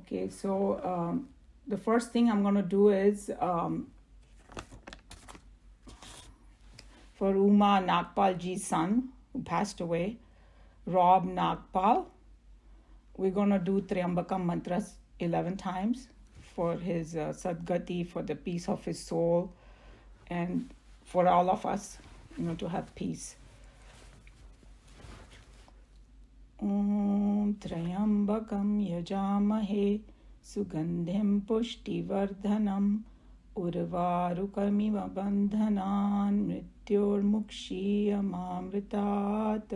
Okay, so the first thing I'm going to do is for Uma Nagpal ji's son, who passed away, Rob Nagpal, we're going to do Triambakam mantras 11 times for his Sadgati, for the peace of his soul, and for all of us, to have peace. Om Triambakam Yajamahe Sugandhim Pushtivardhanam Urvarukamiva Bandhanan Mrityurmukshiyamamritat.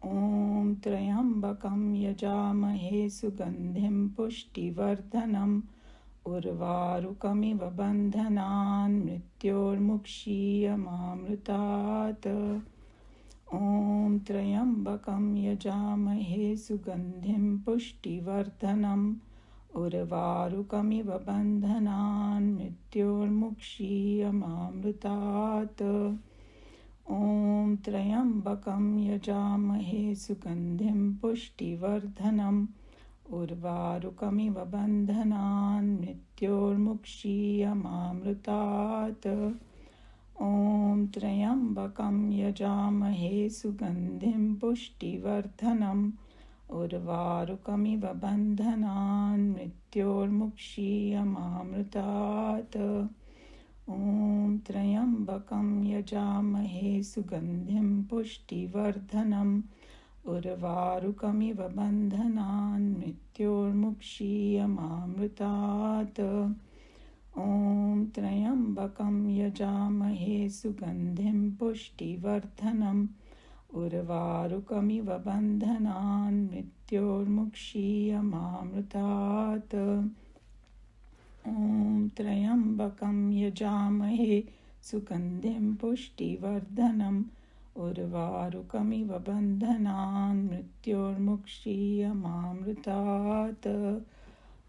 Om Triambakam Yajamahe Sugandhim Pushtivardhanam Urvarukamiva Bandhanan Mrityurmukshiyamamritat. Om Triambakam Yajamahe Sugandhim Pushtivardhanam Urvarukamiva Bandhanan Mrityurmukshiyamamritat. Om Triambakam Yajamahe Sugandhim Pushtivardhanam Urvarukamiva Bandhanan Mrityurmukshiyamamritat. Om Triambakam Yajamahe Sugandhim Pushtivardhanam Urvarukamiva Bandhanan Mrityurmukshiyamamritat. Om Triambakam Yajamahe Sugandhim Pushtivardhanam Urvarukamiva Bandhanan Mrityurmukshiyamamritat. Om Triambakam Yajamahe Sugandhim Pushtivardhanam Urvarukamiva Bandhanan Mrityurmukshiyamamritat. Om Triambakam Yajamahe Sugandhim Pushtivardhanam Urvarukamiva Bandhanan Mrityurmukshiyamamritat.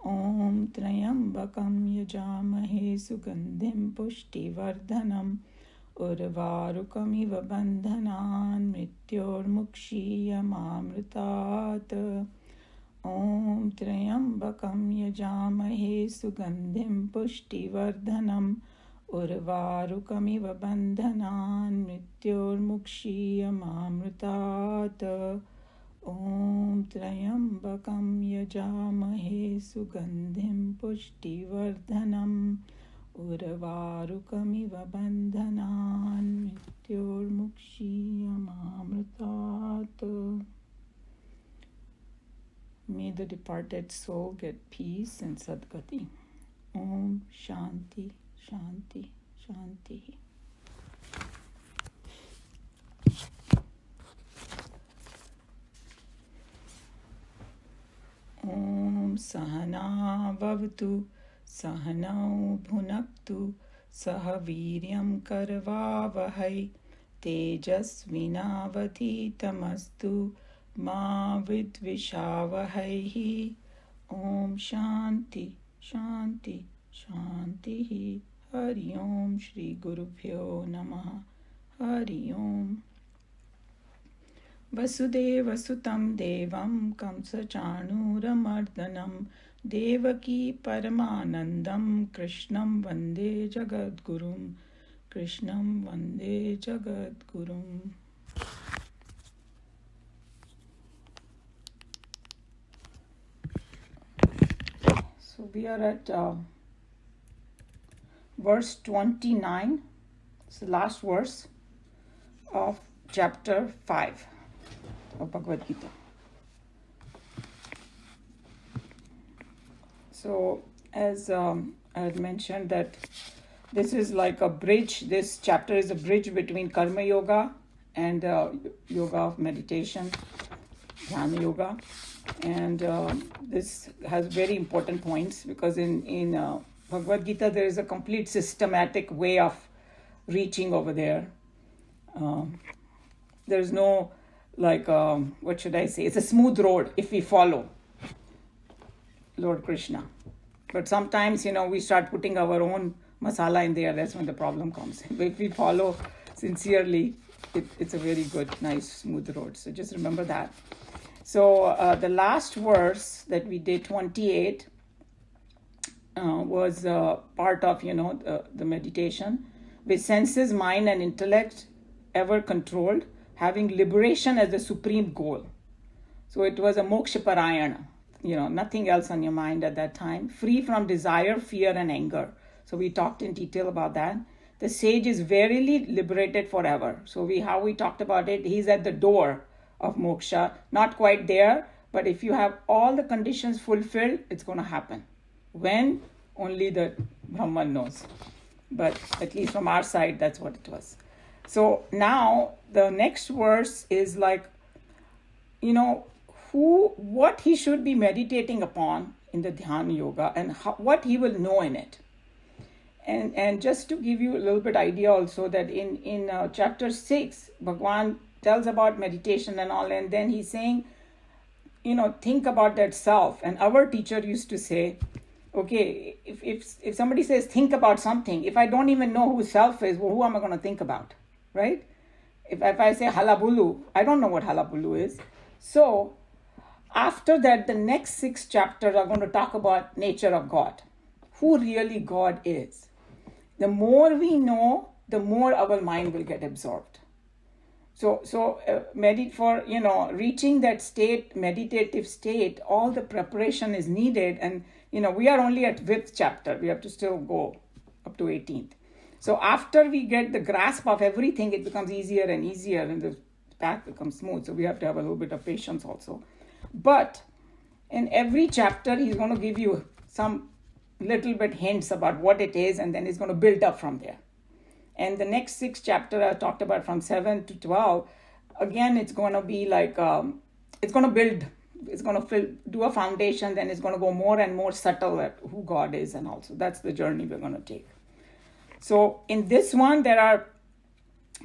Om Triambakam Yajamahe Sugandhim Pushtivardhanam Urvarukamiva Bandhanan Mrityurmukshiyamamritat. Om Triambakam Yajamahe Sugandhim Pushtivardhanam Urvarukamiva Bandhanan Mrityurmukshiyamamritat. Om Triambakam Yajamahe Sugandhim Pushtivardhanam Urvarukamiva Bandhanan Mrityurmukshiyamamritat. May the departed soul get peace and Sadgati. Om Shanti, Shanti, Shanti. Om Sahana Vavatu Sahanau Bhunaktu Sahaviryam Karvavahai Tejasvinavadhitamastu Ma Vidvishavahai. Om Shanti, Shanti, Shanti. Hari Om Shri Gurubhyo Namaha. Hari Om. Vasudeva Sutam Devam Kamsa Chanuramardhanam Devaki Paramanandam Krishnam Vande Jagadgurum. Krishnam Vande Jagadgurum. So we are at verse 29. It's the last verse of chapter 5 of Bhagavad Gita. So as I had mentioned that this is like a bridge, this chapter is a bridge between Karma Yoga and Yoga of meditation, Dhyana Yoga. And this has very important points because in Bhagavad Gita there is a complete systematic way of reaching over there. There's no what should I say? It's a smooth road if we follow Lord Krishna. But sometimes, we start putting our own masala in there. That's when the problem comes. But if we follow sincerely, it's a very good, nice, smooth road. So just remember that. So the last verse that we did, 28, was part of, the meditation. With senses, mind, and intellect ever controlled, having liberation as the supreme goal. So it was a moksha parayana, nothing else on your mind at that time. Free from desire, fear, and anger. So we talked in detail about that. The sage is verily liberated forever. So how we talked about it, he's at the door of moksha, not quite there, but if you have all the conditions fulfilled, it's going to happen. When? Only the Brahman knows. But at least from our side, that's what it was. So now the next verse is like, what he should be meditating upon in the Dhyana Yoga and what he will know in it. And just to give you a little bit idea also that in chapter 6, Bhagwan tells about meditation and all, and then he's saying, think about that self. And our teacher used to say, okay, if somebody says think about something, if I don't even know who self is, well, who am I going to think about, right? If I say halabulu, I don't know what halabulu is. So after that, the next 6 chapters are going to talk about nature of God, who really God is. The more we know, the more our mind will get absorbed. So reaching that state, meditative state, all the preparation is needed. And, we are only at 5th chapter. We have to still go up to 18th. So after we get the grasp of everything, it becomes easier and easier and the path becomes smooth. So we have to have a little bit of patience also. But in every chapter, he's going to give you some little bit hints about what it is, and then he's going to build up from there. And the next 6 chapter I talked about from 7 to 12, again, it's going to be like, it's going to build, it's going to do a foundation, then it's going to go more and more subtle at who God is, and also that's the journey we're going to take. So in this one, there are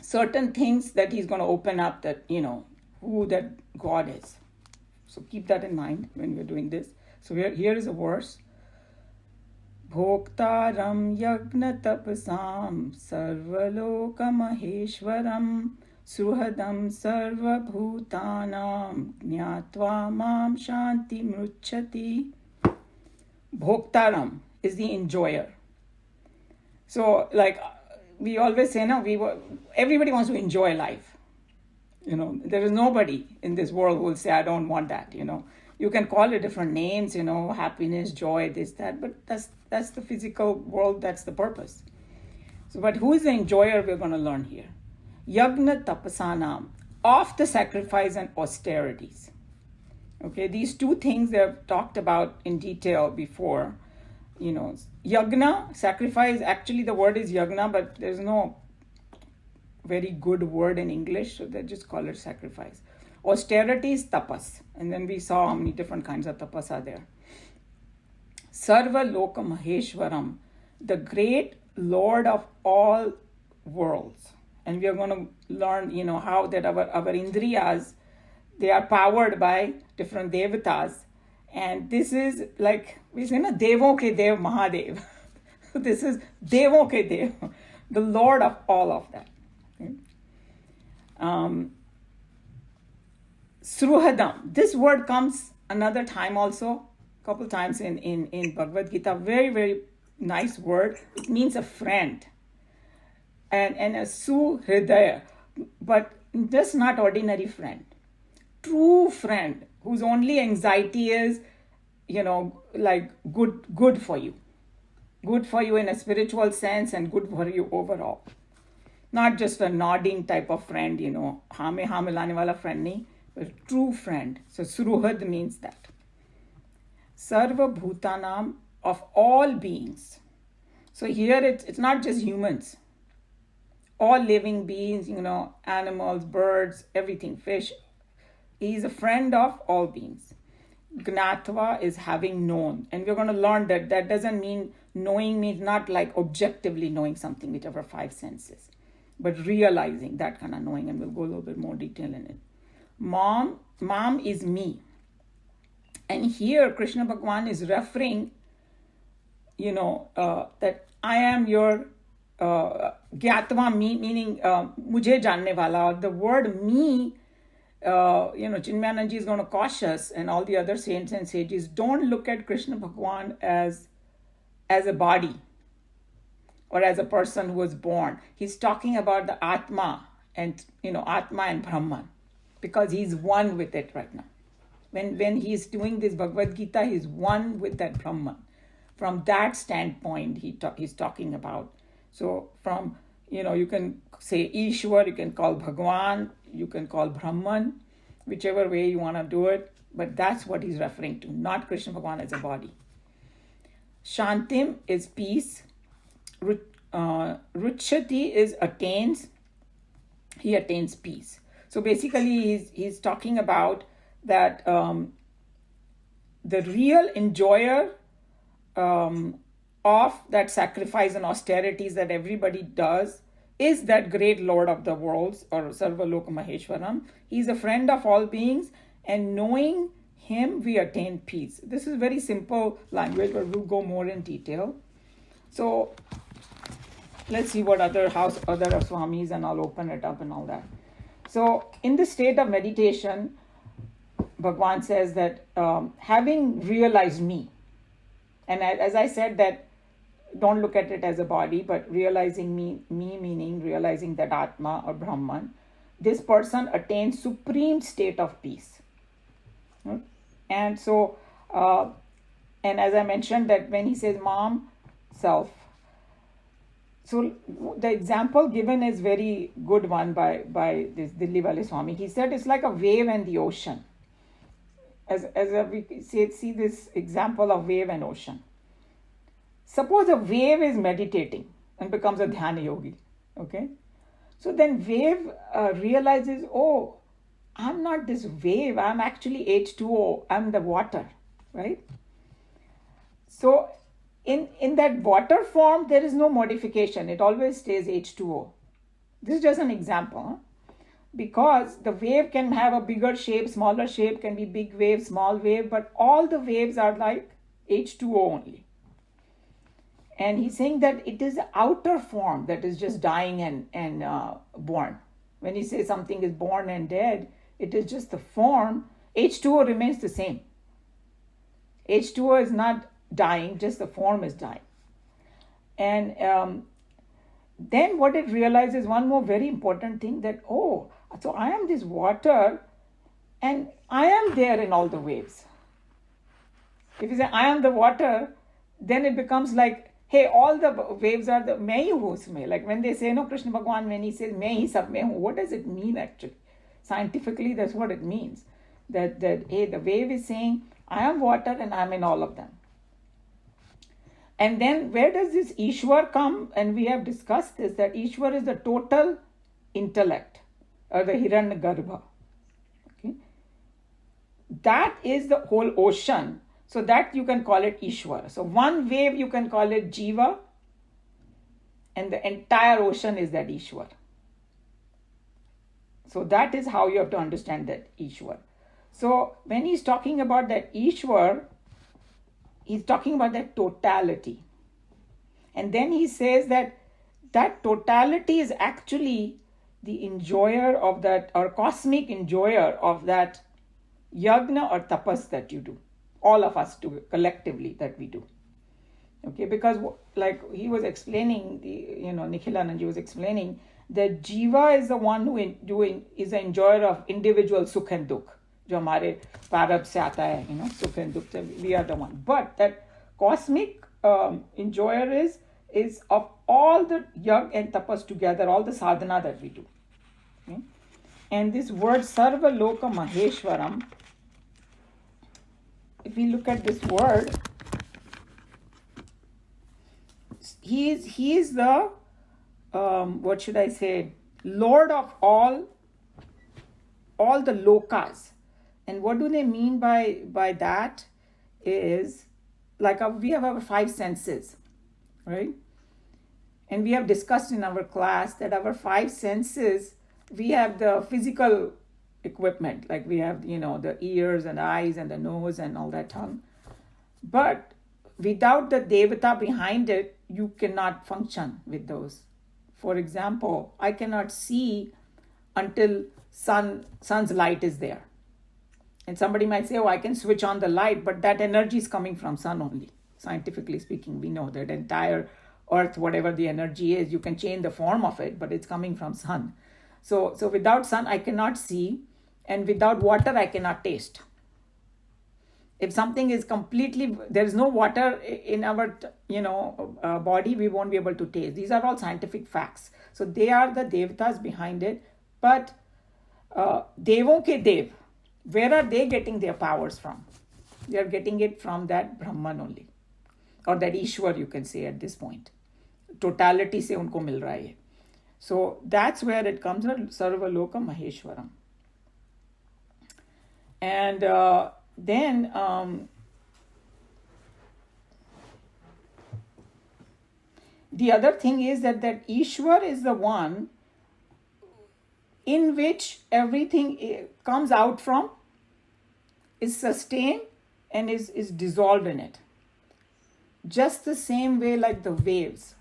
certain things that he's going to open up that, who that God is. So keep that in mind when we're doing this. So here is a verse. Bhoktaram Yagna Tapasam Sarvaloka Maheshwaram Suhadam Sarva Bhutanam Jnatva Mam Shanti Mruchati. Bhoktaram is the enjoyer. So like we always say, everybody wants to enjoy life. There is nobody in this world who will say, I don't want that, You can call it different names, happiness, joy, this, that, but that's the physical world, that's the purpose. So, but who is the enjoyer we're going to learn here? Yagna Tapasana, of the sacrifice and austerities. Okay, these 2 things they've talked about in detail before. Yagna, sacrifice, actually the word is yagna, but there's no very good word in English, so they just call it sacrifice. Austerity is tapas, and then we saw how many different kinds of tapas are there. Sarva Loka Maheshwaram, the great Lord of all worlds. And we are going to learn, how that our indriyas, they are powered by different devatas. And this is like, we say, Devo ke Dev Mahadev. This is Devo ke Dev, the Lord of all of that. Sruhadam. This word comes another time also, a couple times in Bhagavad Gita. Very, very nice word. It means a friend. And a suhridaya. But just not ordinary friend. True friend whose only anxiety is, like good for you. Good for you in a spiritual sense and good for you overall. Not just a nodding type of friend, haame lane wala friend nahi, but true friend. So Suruhad means that. Sarva Bhutanam, of all beings. So here it's not just humans. All living beings, animals, birds, everything, fish. He is a friend of all beings. Gnatva is having known. And we're going to learn that doesn't mean knowing means not like objectively knowing something with our 5 senses, but realizing that kind of knowing, and we'll go a little bit more detail in it. Mom is me. And here Krishna Bhagwan is referring, that I am your Gyatva me, meaning mujhe janne wala. The word me Chinmayananji is going to caution us and all the other saints and sages, don't look at Krishna Bhagwan as a body or as a person who was born. He's talking about the Atma and Atma and Brahman, because he's one with it right now. When he's doing this Bhagavad Gita, he's one with that Brahman. From that standpoint, he's talking about. So from, you can say Ishwar, you can call Bhagwan, you can call Brahman, whichever way you want to do it. But that's what he's referring to, not Krishna Bhagwan as a body. Shantim is peace. Ruchati is attains. He attains peace. So basically, he's talking about that the real enjoyer of that sacrifice and austerities that everybody does is that great Lord of the worlds, or Sarvaloka Maheshwaram. He's a friend of all beings, and knowing him, we attain peace. This is very simple language, but we'll go more in detail. So let's see what other Swamis, and I'll open it up and all that. So in the state of meditation, Bhagwan says that having realized me, and as I said, that don't look at it as a body, but realizing me meaning realizing that Atma or Brahman, this person attains supreme state of peace. And so, and as I mentioned, that when he says Mam, self, so the example given is very good one by this Dilli Wale Swami. He said it's like a wave and the ocean. We see this example of wave and ocean. Suppose a wave is meditating and becomes a dhyana yogi, okay? So then wave realizes, oh, I'm not this wave, I'm actually H2O, I'm the water, right? So in that water form, there is no modification, it always stays H2O. This is just an example, huh? Because the wave can have a bigger shape, smaller shape, can be big wave, small wave, but all the waves are like H2O only. And he's saying that it is the outer form that is just dying and born. When he says something is born and dead, it is just the form. H2O remains the same. H2O is not dying, just the form is dying. And then what it realizes, one more very important thing, that, oh, so I am this water and I am there in all the waves. If you say I am the water, then it becomes like, hey, all the waves are the main hu usme. Like when they say, no, Krishna Bhagwan, when he says main hi sab mein hu, what does it mean actually? Scientifically, that's what it means. That hey, the wave is saying, I am water and I am in all of them. And then where does this Ishwar come? And we have discussed this, that Ishwar is the total intellect, or the Hiranyagarbha. Okay? That is the whole ocean. So that you can call it Ishwar. So one wave you can call it Jiva, and the entire ocean is that Ishwar. So that is how you have to understand that Ishwar. So when he's talking about that Ishwar, he's talking about that totality. And then he says that totality is actually the enjoyer of that, or cosmic enjoyer of that yagna or tapas that you do. All of us do, collectively, that we do. Okay, because like he was explaining, Nikhilananji was explaining that Jiva is the one who is the enjoyer of individual sukh and dukh. जो हमारे प्रारब्ध से आता है, सुख and dukh, we are the one. But that cosmic enjoyer is of all the yag and tapas together, all the sadhana that we do. Okay? And this word Sarva Loka Maheshwaram, if we look at this word, he is the Lord of all the lokas. And what do they mean by that is, like we have our five senses, right? And we have discussed in our class that our five senses, we have the physical equipment, like we have, the ears and eyes and the nose and all that tongue. But without the devata behind it, you cannot function with those. For example, I cannot see until sun's light is there. And somebody might say, oh, I can switch on the light, but that energy is coming from sun only. Scientifically speaking, we know that entire earth, whatever the energy is, you can change the form of it, but it's coming from sun. So without sun, I cannot see, and without water, I cannot taste. If something is completely, there is no water in our, body, we won't be able to taste. These are all scientific facts. So they are the devatas behind it. But Devon ke Dev, where are they getting their powers from? They are getting it from that Brahman only. Or that Ishwar, you can say at this point. Totality se unko mil raha hai. So that's where it comes from, Sarva Loka Maheshwaram. And then the other thing is that Ishwar is the one in which everything comes out from, is sustained and is dissolved in it. Just the same way like the waves.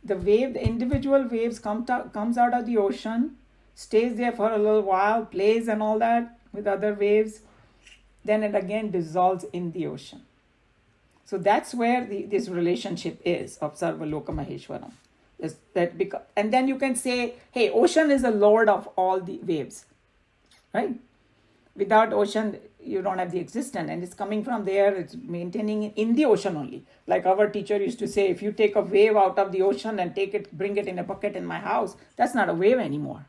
The individual waves comes out of the ocean, stays there for a little while, plays and all that with other waves, then it again dissolves in the ocean. So that's where this relationship is of Sarva Loka Maheshwaram. And then you can say, hey, ocean is the lord of all the waves, right? Without ocean, you don't have the existence, and it's coming from there, it's maintaining it in the ocean only. Like our teacher used to say, if you take a wave out of the ocean and bring it in a bucket in my house, that's not a wave anymore.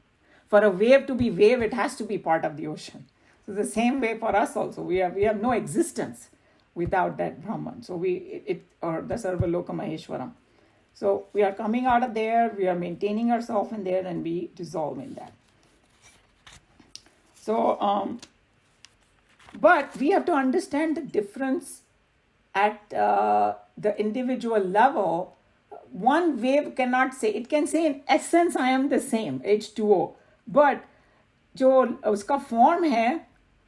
For a wave to be wave, it has to be part of the ocean. So the same way for us also, we have no existence without that Brahman. So or the Sarva Loka Maheshwaram. So we are coming out of there, we are maintaining ourselves in there, and we dissolve in that. So, but we have to understand the difference at the individual level. One wave cannot say, it can say in essence I am the same, H2O. But जो उसका form है,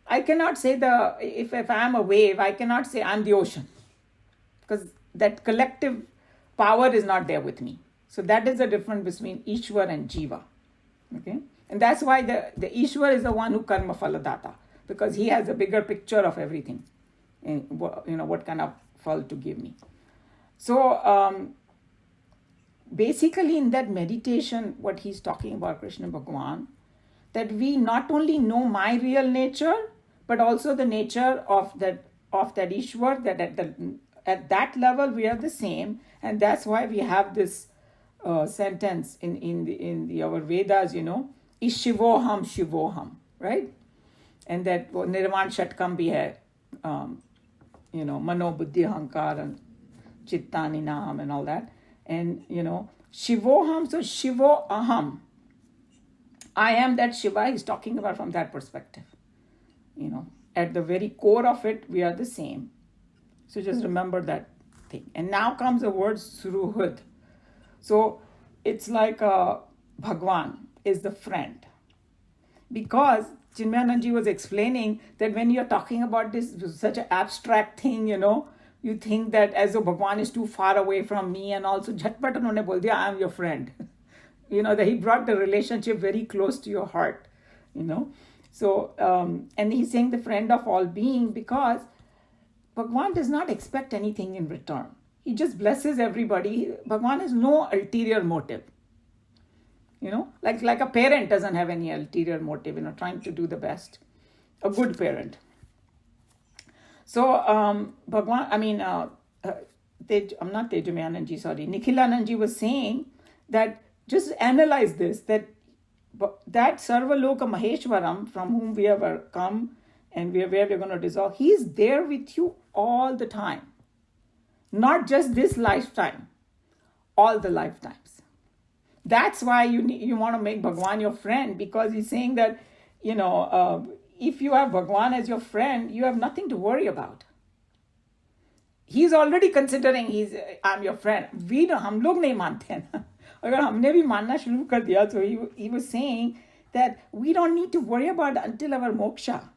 I cannot say if I am a wave, I cannot say I'm the ocean. Because that collective power is not there with me. So that is the difference between Ishwar and Jiva. Okay? And that's why the Ishwar is the one who karma phaladata. Because he has a bigger picture of everything. And, what kind of phal to give me. So basically in that meditation, what he's talking about, Krishna Bhagavan, that we not only know my real nature, but also the nature of that Ishwar, that at that level we are the same, and that's why we have this sentence in our Vedas, Ishivoham Shivoham, right? And that Nirvan Shatkam bhi hai, Mano Buddhi Hankar and Chittani Nam and all that. And, Shivoham, so Shivo Aham. I am that Shiva he's talking about from that perspective. At the very core of it, we are the same. So just remember that thing. And now comes the word Suruhud. So it's like Bhagwan is the friend. Because Chinmayananji was explaining that when you're talking about this such an abstract thing, you think that as though Bhagwan is too far away from me, and also Jhatpat unhone bol diya, I am your friend. That he brought the relationship very close to your heart, So, and he's saying the friend of all being, because Bhagwan does not expect anything in return. He just blesses everybody. Bhagwan has no ulterior motive. Like a parent doesn't have any ulterior motive, trying to do the best. A good parent. So, Bhagwan, I'm not Tejameyananji, sorry. Nikhilananji was saying that just analyze this, that Sarva Loka Maheshwaram, from whom we have come and where we're going to dissolve, he's there with you all the time. Not just this lifetime, all the lifetimes. That's why you want to make Bhagwan your friend, because he's saying that, if you have Bhagwan as your friend, you have nothing to worry about. He's already considering I'm your friend. हम लोग नहीं मानते हैं ना. अगर हमने भी मानना शुरू कर दिया, so he was saying that we don't need to worry about it until our moksha,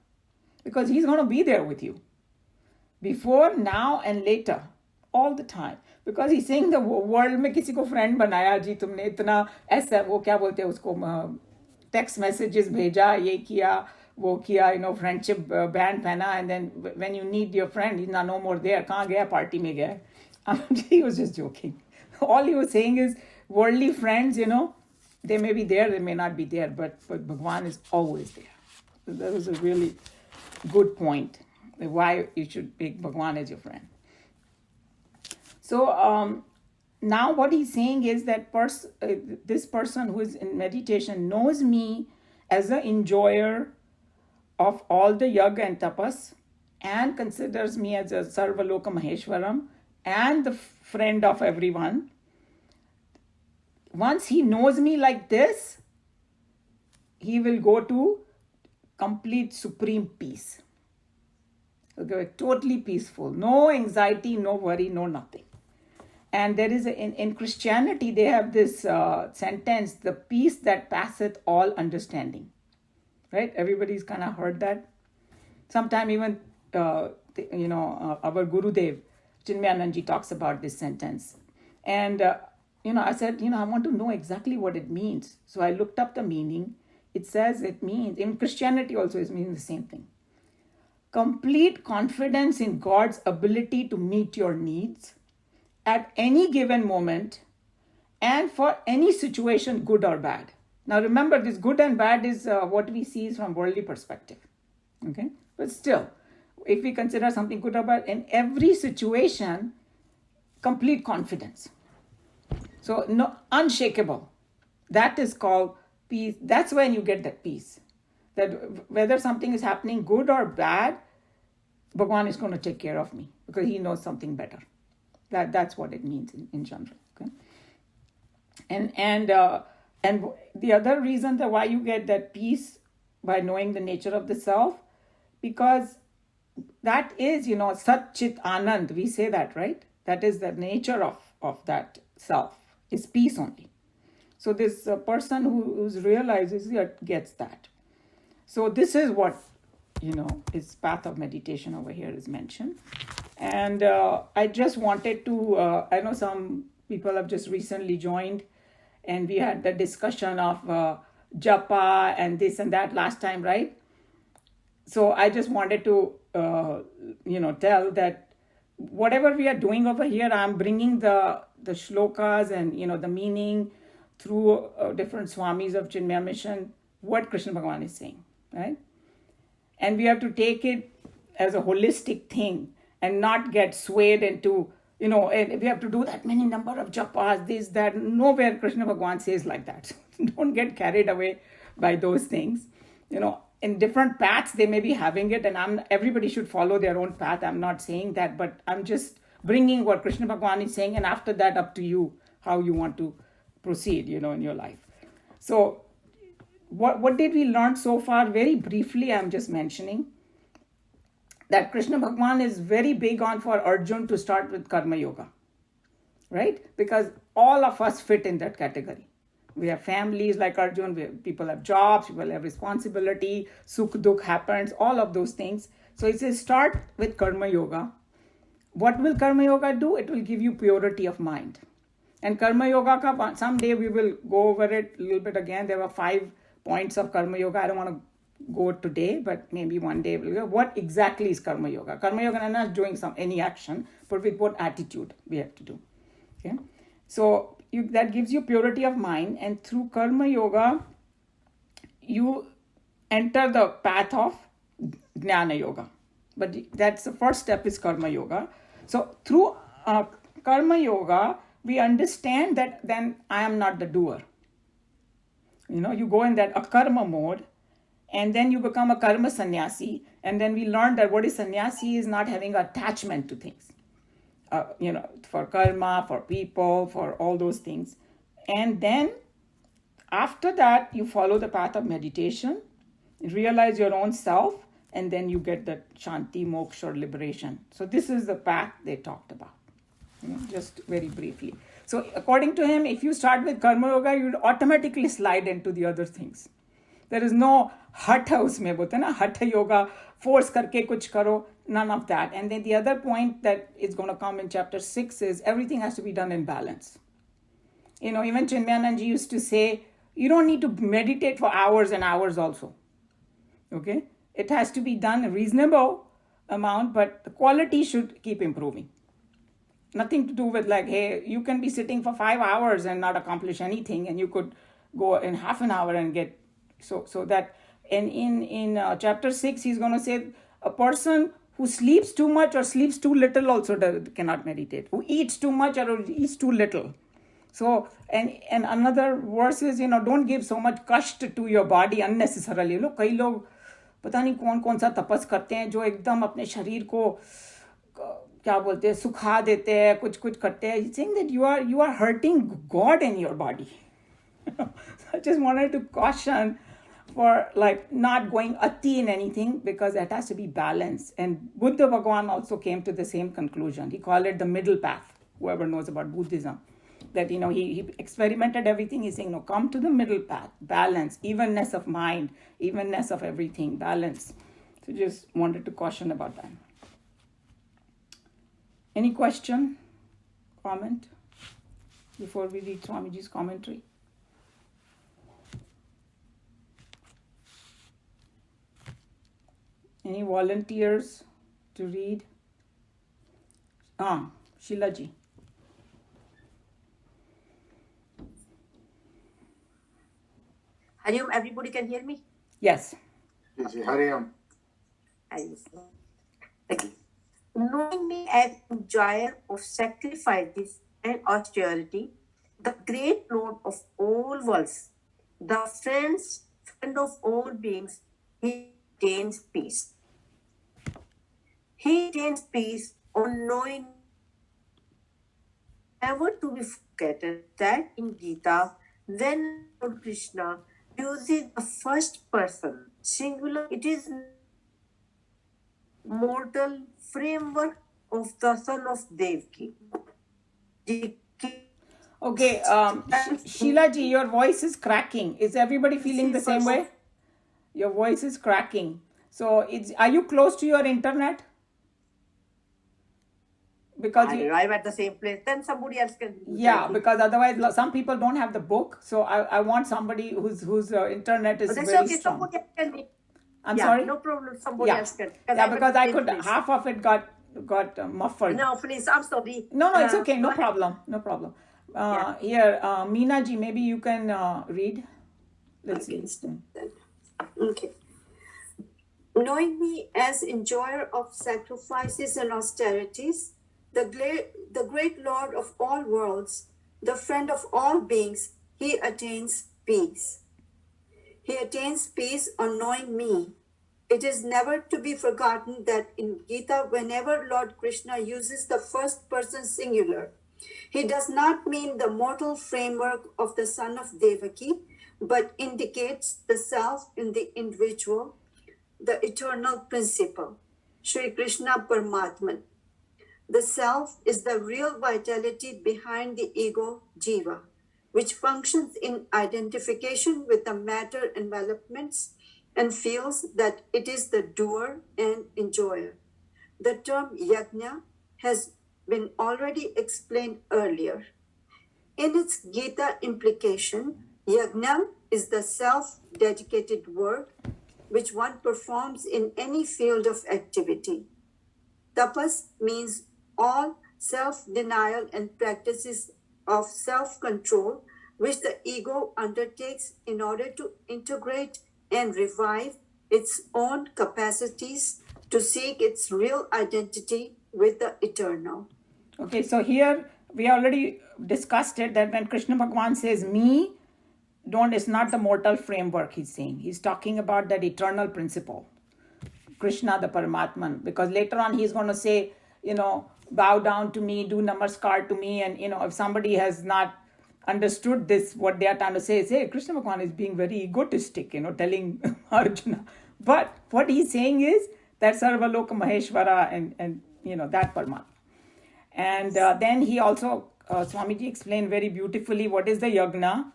because he's going to be there with you before, now and later, all the time. Because he's saying the world में किसी को friend बनाया जी तुमने इतना ऐसा, वो क्या बोलते हैं उसको, text messages bheja, ye kiya, wo kiya, friendship band pehna, and then when you need your friend, he's no more there. Kahan gaya? Party mein gaya. He was just joking. All he was saying is worldly friends, they may be there, they may not be there, but Bhagwan is always there. So that was a really good point, why you should pick Bhagwan as your friend. So now what he's saying is that this person who is in meditation knows me as an enjoyer of all the yagna and tapas, and considers me as a Sarvaloka Maheshwaram and the friend of everyone. Once he knows me like this, he will go to complete supreme peace. Okay, totally peaceful. No anxiety, no worry, no nothing. And there is, in Christianity, they have this sentence, the peace that passeth all understanding. Right? Everybody's kind of heard that. Sometime even, our Gurudev, Chinmayananji, talks about this sentence. And, I said, I want to know exactly what it means. So I looked up the meaning. It says it means, in Christianity also it means the same thing. Complete confidence in God's ability to meet your needs at any given moment and for any situation, good or bad. Now remember, this good and bad is what we see is from worldly perspective. Okay? But still, if we consider something good or bad, in every situation, complete confidence. So no, unshakable. That is called peace. That's when you get that peace. That whether something is happening good or bad, Bhagwan is going to take care of me because he knows something better. That's what it means in general. Okay? And the other reason that why you get that peace by knowing the nature of the self, because that is, Sat Chit Anand. We say that, right? That is the nature of that self. Is peace only. So this person who's realizes gets that. So this is what, his path of meditation over here is mentioned. And I just wanted to, I know some people have just recently joined, and we had the discussion of japa and this and that last time, right? So I just wanted to, tell that whatever we are doing over here, I'm bringing the shlokas and, the meaning through different swamis of Chinmaya Mission, what Krishna Bhagavan is saying, right? And we have to take it as a holistic thing and not get swayed into, and we have to do that many number of japas, this, that. Nowhere Krishna Bhagavan says like that. So don't get carried away by those things. In different paths, they may be having it, and everybody should follow their own path. I'm not saying that, but I'm just bringing what Krishna Bhagavan is saying, and after that, up to you, how you want to proceed, in your life. So what did we learn so far? Very briefly, I'm just mentioning that Krishna Bhagavan is very big on for Arjun to start with Karma Yoga, right? Because all of us fit in that category. We have families like Arjun, people have jobs, people have responsibility, sukh dukh happens, all of those things. So it says start with Karma Yoga. What will Karma Yoga do? It will give you purity of mind. And Karma Yoga, someday we will go over it a little bit again. There were 5 points of Karma Yoga. I don't want to go today, but maybe one day we'll go. What exactly is Karma Yoga? Karma Yoga is not doing any action, but with what attitude we have to do. Okay? So that gives you purity of mind, and through Karma Yoga, you enter the path of Jnana Yoga. But that's the first step is Karma Yoga. So through Karma Yoga, we understand that then I am not the doer. You go in that akarma mode, and then you become a karma sannyasi, and then we learn that what is sannyasi is not having attachment to things. For karma, for people, for all those things. And then after that, you follow the path of meditation, realize your own self, and then you get the shanti, moksha, or liberation. So this is the path they talked about, just very briefly. So according to him, if you start with Karma Yoga, you will automatically slide into the other things. There is no hatha usme bolte na, hatha yoga, force karke kuch karo, none of that. And then the other point that is going to come in chapter 6 is everything has to be done in balance. Even Chinmayananji used to say, You don't need to meditate for hours and hours also. Okay? It has to be done a reasonable amount, but the quality should keep improving. Nothing to do with like, hey, you can be sitting for 5 hours and not accomplish anything, and you could go in half an hour and get so that. And in chapter 6, he's going to say a person who sleeps too much or sleeps too little also cannot meditate. Who eats too much or eats too little. So, and another verse is, don't give so much कष्ट to your body unnecessarily. Look, कई लोग पता नहीं कौन कौन सा तपस करते हैं जो एकदम अपने शरीर को क्या बोलते हैं सुखा देते हैं कुछ कुछ करते हैं. Saying that you are hurting God in your body. I just wanted to caution for like not going ati in anything, because that has to be balanced. And Buddha Bhagwan also came to the same conclusion. He called it the middle path. Whoever knows about Buddhism, that he experimented everything. He's saying, no, come to the middle path, balance, evenness of mind, evenness of everything, balance. So just wanted to caution about that. Any question, comment before we read Swamiji's commentary? Any volunteers to read? Shilaji. Hariom, everybody can hear me? Yes. Hariom. Okay. Knowing me as enjoyer of sacrifices and austerity, the great Lord of all worlds, the friend of all beings, he attains peace. He attains peace on knowing never to be forgotten that in Gita, when Lord Krishna uses the first person singular, it is mortal framework of the son of Devaki. Okay, Sheilaji, your voice is cracking. Is everybody feeling the same way? Your voice is cracking. So, are you close to your internet? Because I arrive at the same place, then somebody else can. Yeah, because otherwise some people don't have the book. So I want somebody whose internet is very strong. Somebody else can. I'm sorry? No problem. Somebody else can. Yeah, because I could, half of it got muffled. No, please, I'm sorry. No, it's okay. No problem. Here, Meena ji, maybe you can read. Let's see. Okay. Knowing me as enjoyer of sacrifices and austerities, the great Lord of all worlds, the friend of all beings, he attains peace. He attains peace on knowing me. It is never to be forgotten that in Gita, whenever Lord Krishna uses the first person singular, he does not mean the mortal framework of the son of Devaki, but indicates the self in the individual, the eternal principle, Sri Krishna Paramatman. The self is the real vitality behind the ego, jiva, which functions in identification with the matter envelopments and feels that it is the doer and enjoyer. The term yagna has been already explained earlier. In its Gita implication, yagna is the self-dedicated work which one performs in any field of activity. Tapas means all self-denial and practices of self-control which the ego undertakes in order to integrate and revive its own capacities to seek its real identity with the eternal. Okay, so here we already discussed it, that when Krishna Bhagavan says me, it's not the mortal framework he's saying. He's talking about that eternal principle, Krishna the Paramatman, because later on he's going to say, bow down to me, do namaskar to me, and if somebody has not understood this, what they are trying to say is, hey, Krishna Bhagavan is being very egotistic, telling Arjuna. But what he's saying is that Sarvaloka Maheshwara and that Paramatma. And then he also, Swamiji explained very beautifully what is the Yagna.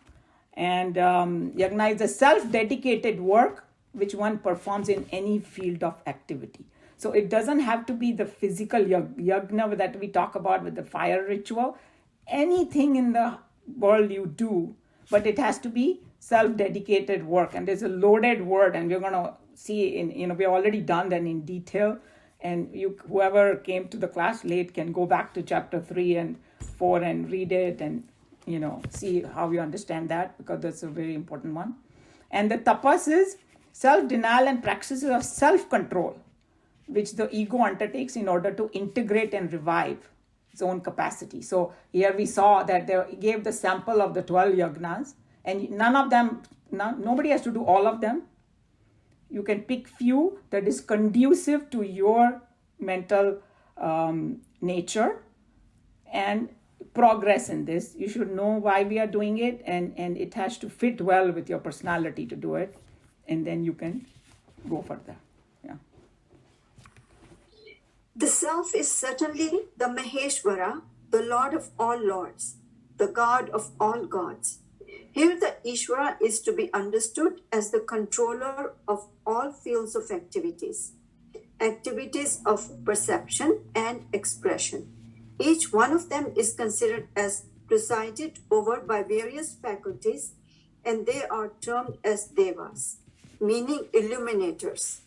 And Yagna is a self-dedicated work which one performs in any field of activity. So it doesn't have to be the physical yagna that we talk about with the fire ritual. Anything in the world you do, but it has to be self-dedicated work. And there's a loaded word, and we're going to see we've already done that in detail. And whoever came to the class late can go back to chapter 3 and 4 and read it and, see how you understand that, because that's a very important one. And the tapas is self-denial and practices of self-control, which the ego undertakes in order to integrate and revive its own capacity. So here we saw that they gave the sample of the 12 yagnas, and nobody has to do all of them. You can pick few that is conducive to your mental nature and progress in this. You should know why we are doing it, and it has to fit well with your personality to do it, and then you can go further. Yeah. The self is certainly the Maheshwara, the Lord of all lords, the God of all gods. Here the Ishvara is to be understood as the controller of all fields of activities of perception and expression. Each one of them is considered as presided over by various faculties, and they are termed as devas, meaning illuminators.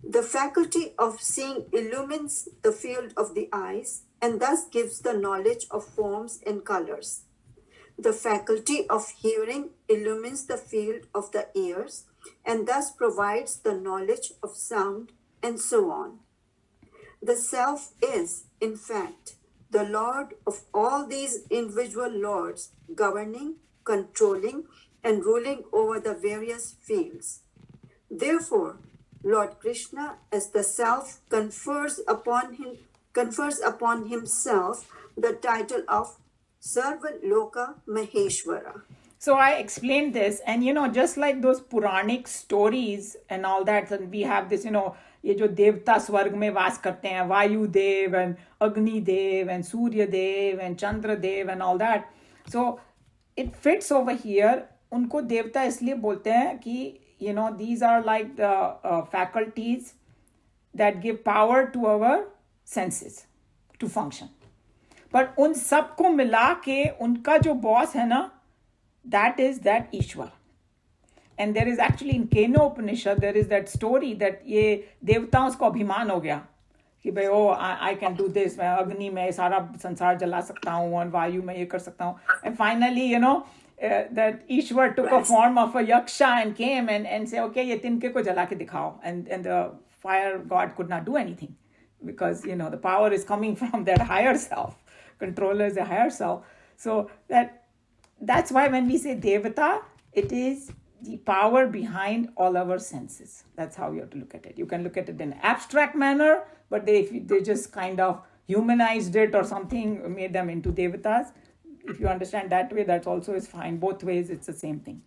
The faculty of seeing illumines the field of the eyes and thus gives the knowledge of forms and colors. The faculty of hearing illumines the field of the ears and thus provides the knowledge of sound, and so on. The self is, in fact, the Lord of all these individual lords, governing, controlling, and ruling over the various fields. Therefore, Lord Krishna, as the self, confers upon himself the title of Sarva Loka Maheshwara. So I explained this, and just like those Puranic stories and all that, and we have this, ये जो देवता स्वर्ग में वास करते हैं, वायु देव and Agni Dev and Surya Dev and Chandra Dev and all that. So it fits over here. उनको देवता इसलिए बोलते हैं कि these are like the faculties that give power to our senses to function. But उन सबको मिला के उनका जो boss है ना, that is that Ishwar. And there is actually in Keno Upanishad, there is that story that ये देवताओं को अभिमान हो गया कि भाई I can do this, मैं अग्नि में सारा संसार जला सकता हूँ और वायु में ये कर सकता हूँ. And finally, that Ishwar took a form of a yaksha and came and say, okay, ये तिनके को जला के दिखाओ. And the fire god could not do anything because, the power is coming from that higher self. Controller is a higher self. So that's why when we say Devata, it is the power behind all our senses. That's how you have to look at it. You can look at it in an abstract manner, but they just kind of humanized it or something, made them into Devatas. If you understand that way, that also is fine. Both ways, it's the same thing.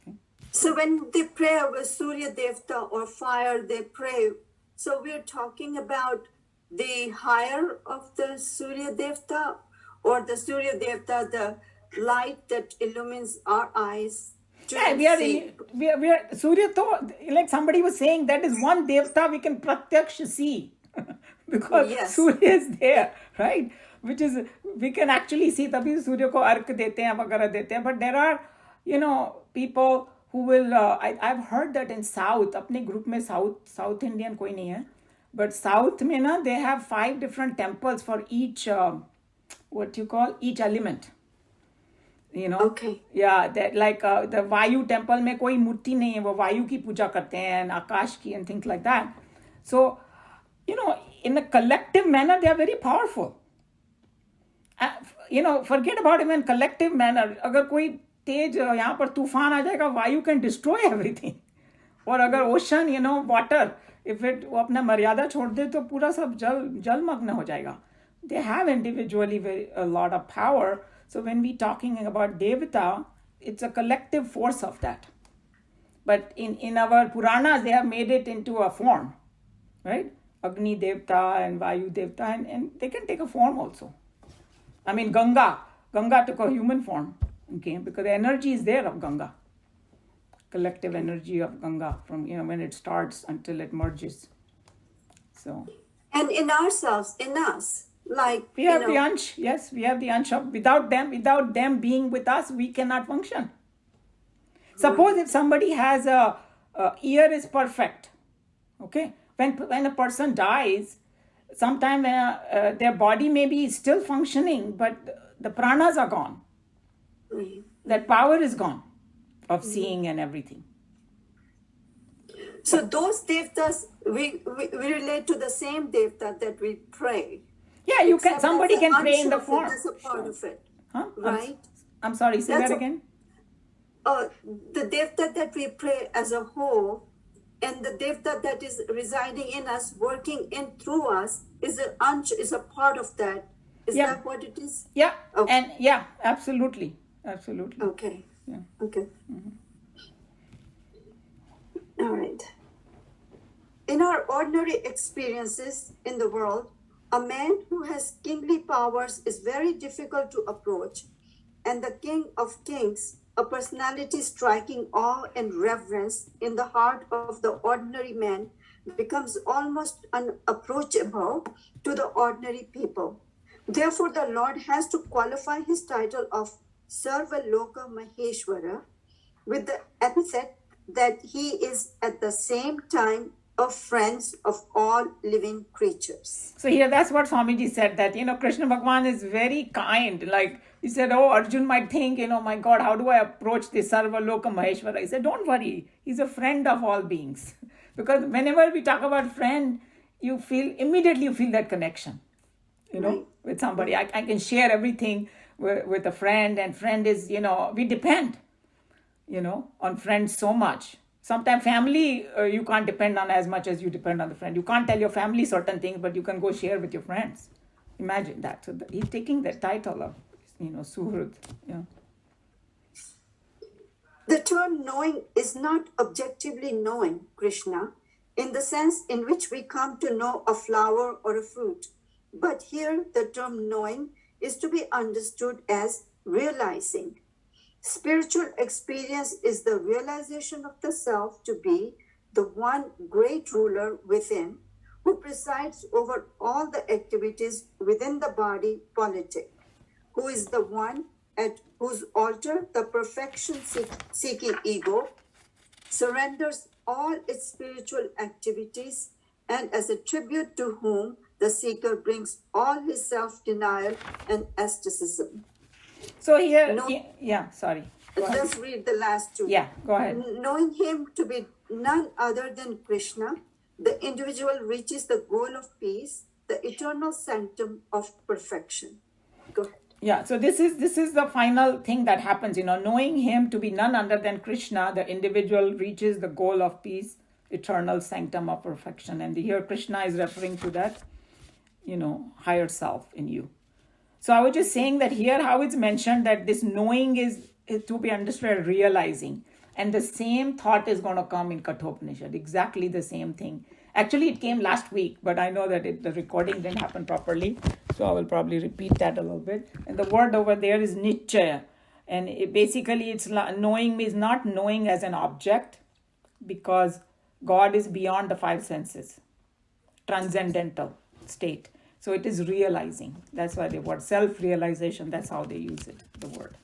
Okay? So when they pray over Surya Devta or fire, they pray. So we're talking about the higher of the Surya Devta, or the Surya Devta, the light that illumines our eyes. Yeah, we are Surya to, like somebody was saying, that is one Devta we can pratyaksha see because Surya is there, right? Which is, we can actually see, तभी Surya को अर्क देते हैं वगैरह देते हैं. But there are, people who will, I've heard that in South, अपने group में South Indian कोई नहीं है, but South में ना, they have 5 different temples for each, each element. Okay. Yeah, that like the Vayu temple में कोई मूर्ति नहीं है, वो वायु की पूजा करते हैं and आकाश की and things like that. So, in a collective manner, they are very powerful. Forget about even collective manner. अगर कोई तेज यहाँ पर तूफान आ जाएगा, वायु can destroy everything. और अगर ocean, water, if it वो अपना मर्यादा छोड़ दे तो पूरा सब जलमग्न हो जाएगा. They have individually a lot of power. So when we talking about Devata, it's a collective force of that. But in our Puranas, they have made it into a form, right? Agni Devta and Vayu Devta, and they can take a form also. I mean, Ganga took a human form, okay? Because the energy is there of Ganga. Collective energy of Ganga from, when it starts until it merges. So. And in ourselves, in us. Like we have the ansh, yes, we have the ansh of without them being with us, we cannot function. Suppose if somebody has a ear is perfect, okay? When a person dies, sometimes their body may be still functioning, but the pranas are gone. That power is gone of seeing and everything. So those devtas, we relate to the same devta that we pray. Yeah, you can. Except Somebody that's can pray in the unsure, form. That's a part of it, Huh? right? I'm sorry. Say That's that a- again. The devta that we pray as a whole, and the devta that is residing in us, working in through us, is a part of that. Is Yeah. that what it is? Yeah, Okay. and yeah, absolutely. Okay. Yeah. Okay. All right. In our ordinary experiences in the world, a man who has kingly powers is very difficult to approach, and the King of Kings, a personality striking awe and reverence in the heart of the ordinary man, becomes almost unapproachable to the ordinary people. Therefore, the Lord has to qualify his title of Sarvaloka Maheshwara with the epithet that he is at the same time a friend of all living creatures. So here, that's what Swamiji said, that, Krishna Bhagwan is very kind. Like, he said, oh, Arjun might think, my God, how do I approach this Sarvaloka Maheshwara? He said, don't worry. He's a friend of all beings. Because whenever we talk about friend, immediately you feel that connection, Right. with somebody. I can share everything with a friend, and friend is, we depend, on friends so much. Sometimes family, you can't depend on as much as you depend on the friend. You can't tell your family certain things, but you can go share with your friends. Imagine that. So he's taking the title of, Suhrud. Yeah. The term knowing is not objectively knowing Krishna in the sense in which we come to know a flower or a fruit. But here, the term knowing is to be understood as realizing. Spiritual experience is the realization of the self to be the one great ruler within, who presides over all the activities within the body politic, who is the one at whose altar the perfection-seeking ego surrenders all its spiritual activities, and as a tribute to whom the seeker brings all his self-denial and asceticism. So here, No. Sorry. Go ahead. Let's read the last two. Yeah, go ahead. Knowing him to be none other than Krishna, the individual reaches the goal of peace, the eternal sanctum of perfection. Go ahead. Yeah, so this is the final thing that happens, knowing him to be none other than Krishna, the individual reaches the goal of peace, eternal sanctum of perfection. And here Krishna is referring to that, higher self in you. So I was just saying that here how it's mentioned that this knowing is to be understood as realizing. And the same thought is going to come in Kathopanishad, exactly the same thing. Actually, it came last week, but I know that the recording didn't happen properly. So I will probably repeat that a little bit. And the word over there is nichaya. And basically, it's knowing means not knowing as an object, because God is beyond the five senses, transcendental state. So it is realizing. That's why the word self-realization, that's how they use it, the word.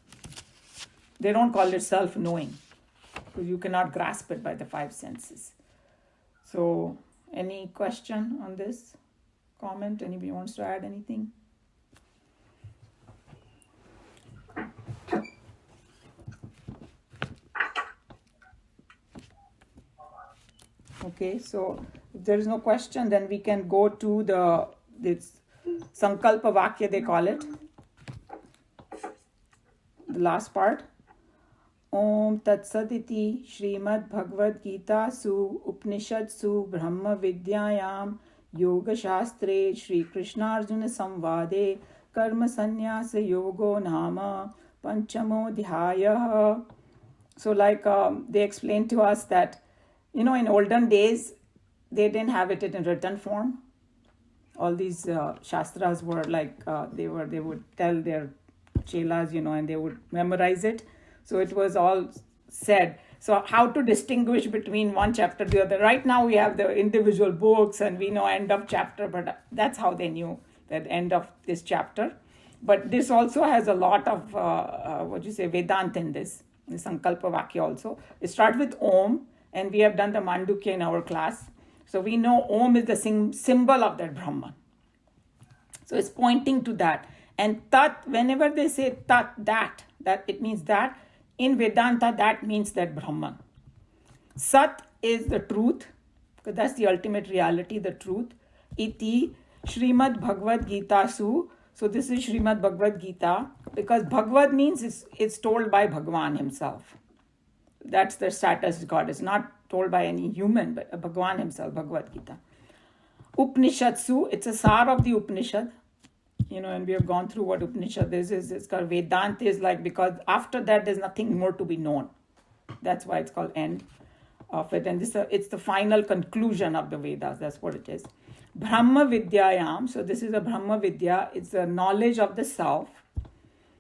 They don't call it self-knowing, because you cannot grasp it by the five senses. So, any question on this? Comment? Anybody wants to add anything? Okay, so if there is no question, then we can go to this Sankalpa Vakya, they call it. The last part. Om Tat Saditi Srimad Bhagavad Gita Su Upanishad Su Brahma Vidyayam Yoga Shastre Shri Krishna Arjuna Samvade Karma Sannyasa Yogo Nama Panchamo Dhyayah. So they explained to us that, in olden days, they didn't have it in written form. All these shastras were they would tell their chelas, and they would memorize it. So it was all said. So how to distinguish between one chapter to the other? Right now we have the individual books and we know end of chapter, but that's how they knew that end of this chapter. But this also has a lot of, Vedanta in this. the Sankalpa Vakya also. It starts with Om, and we have done the Mandukya in our class. So we know Om is the symbol of that Brahman. So it's pointing to that. And Tat, whenever they say Tat, that it means that. In Vedanta, that means that Brahman. Sat is the truth, because that's the ultimate reality, the truth. Iti Srimad Bhagavad Gita Su. So this is Srimad Bhagavad Gita, because Bhagavad means it's told by Bhagwan himself. That's the status God. It's not told by any human, but Bhagwan himself, Bhagavad Gita. Upanishad Su, it's a sar of the Upanishad. And we have gone through what Upanishad is. It's called Vedanta is like, because after that there's nothing more to be known. That's why it's called end of it. And it's the final conclusion of the Vedas. That's what it is. Brahma Vidyayam. So this is a Brahma Vidya. It's the knowledge of the self,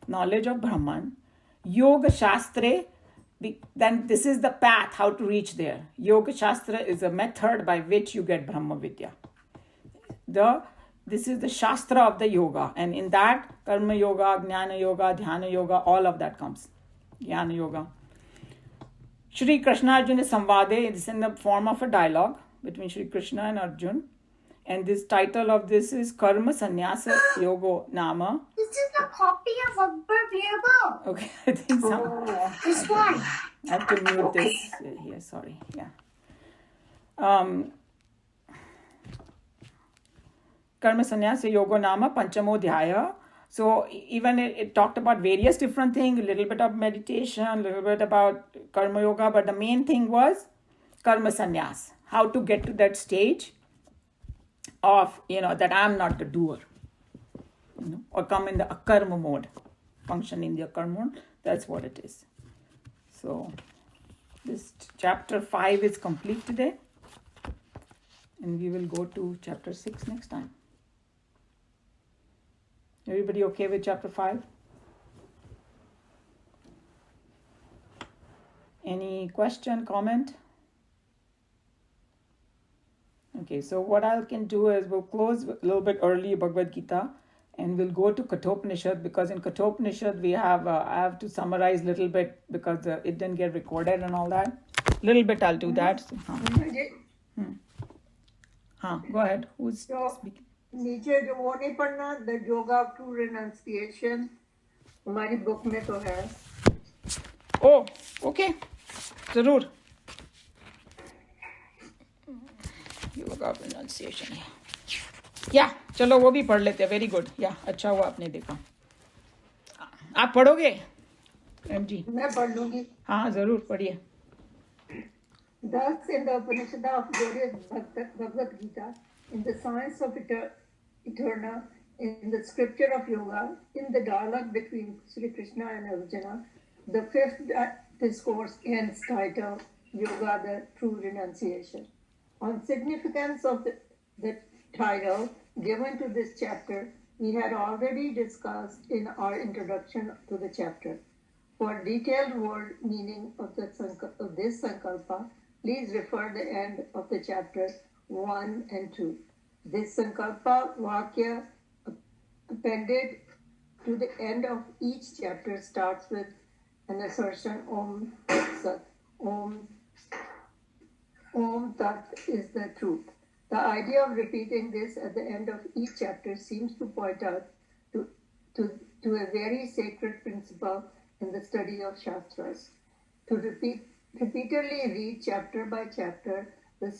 knowledge of Brahman. Yoga Shastre. Then this is the path, how to reach there. Yoga Shastra is a method by which you get Brahma Vidya. This is the Shastra of the yoga. And in that, Karma Yoga, Jnana Yoga, Dhyana Yoga, all of that comes. Jnana Yoga. Shri Krishna Arjuna Samvade is in the form of a dialogue between Shri Krishna and Arjun. And this title of this is Karma Sannyasa Yogo Nama. This is a copy of Akbar Birbal. Okay, I think so. This one. I have to mute this here, sorry. Yeah. Karma Sannyasa Yoga Nama Panchamo Dhyaya. So even it talked about various different things, a little bit of meditation, a little bit about Karma Yoga, but the main thing was Karma Sannyas. How to get to that stage of, that I'm not the doer. Or come in the akarma mode. Function in the akarma mode. That's what it is. So this chapter 5 is complete today. And we will go to chapter 6 next time. Everybody okay with chapter 5? Any question, comment? Okay, so what I can do is we'll close a little bit early Bhagavad Gita and we'll go to Kathopanishad, because in Kathopanishad we have, I have to summarize a little bit because it didn't get recorded and all that. Little bit I'll do that. So, go ahead. Who's speaking? नीचे जो वो नहीं पढ़ना, the yoga of true renunciation हमारी book में तो है. Oh, okay. जरूर. Yoga of renunciation. Yeah, चलो वो भी पढ़ लेते हैं. Very good. या अच्छा हुआ आपने देखा. आप पढ़ोगे एम जी? मैं पढ़ लूंगी. हाँ जरूर पढ़िए. Thus in the Upanishad of glorious Bhagavad Gita, in the science of eternal, in the scripture of yoga, in the dialogue between Sri Krishna and Arjuna, the fifth discourse ends titled Yoga, the True Renunciation. On significance of the title given to this chapter, we had already discussed in our introduction to the chapter. For detailed word meaning of this sankalpa, please refer the end of the chapter 1 and 2. This sankalpa vakya appended to the end of each chapter starts with an assertion Om Sat. Om Tat is the truth. The idea of repeating this at the end of each chapter seems to point out to a very sacred principle in the study of Shastras. To repeatedly read chapter by chapter the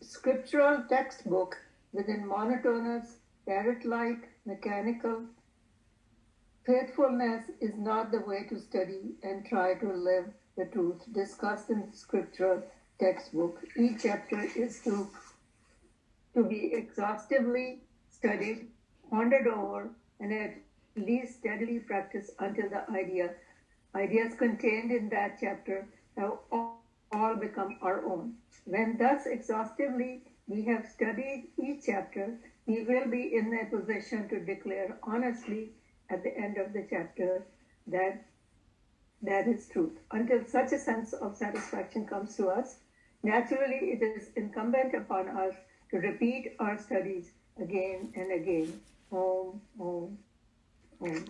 scriptural textbook within monotonous, parrot-like, mechanical faithfulness is not the way to study and try to live the truth discussed in the scriptural textbook. Each chapter is to be exhaustively studied, pondered over, and at least steadily practiced until the ideas contained in that chapter have all become our own. When thus exhaustively we have studied each chapter, we will be in a position to declare honestly at the end of the chapter that is truth. Until such a sense of satisfaction comes to us, naturally it is incumbent upon us to repeat our studies again and again. Om, Om, Om.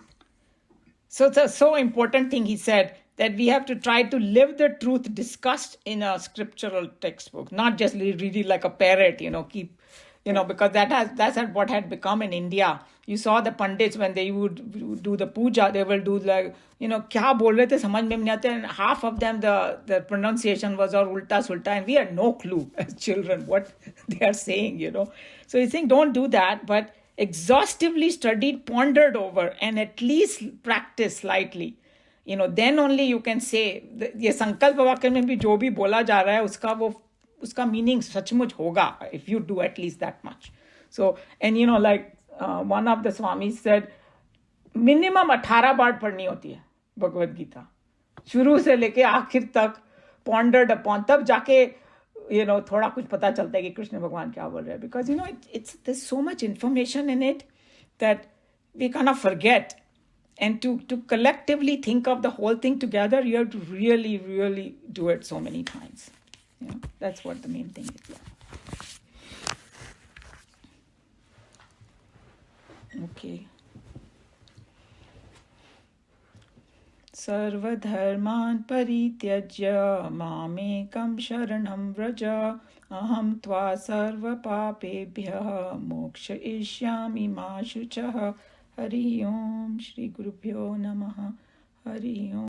So it's a so important thing he said, that we have to try to live the truth discussed in a scriptural textbook, not just read it like a parrot, keep, because that's what had become in India. You saw the pandits when they would do the puja, they will do like, kya bol rahe the samajh mein nahi aata, and half of them the pronunciation was all ulta sulta, and we had no clue as children what they are saying, So you think don't do that, but exhaustively studied, pondered over, and at least practice slightly. Then only you can say, ये संकल्प वाक्य में भी जो भी बोला जा रहा है उसका meaning सचमुच होगा if you do at least that much. So, and like one of the Swamis said, minimum 18 बार पढ़नी होती है भगवद गीता, शुरू से लेके आखिर तक pondered upon, तब जाके थोड़ा कुछ पता चलता है कि कृष्ण भगवान क्या बोल रहे हैं, because there's so much information in it that we kind of forget. And to collectively think of the whole thing together, you have to really, really do it so many times. That's what the main thing is. Okay. Sarvadharman parityajya mamekam sharanam vraja aham tva sarva papebhyah moksha ishyami ma shuchah. Hari Om Shri Gurubhyo Namaha. Hari Om.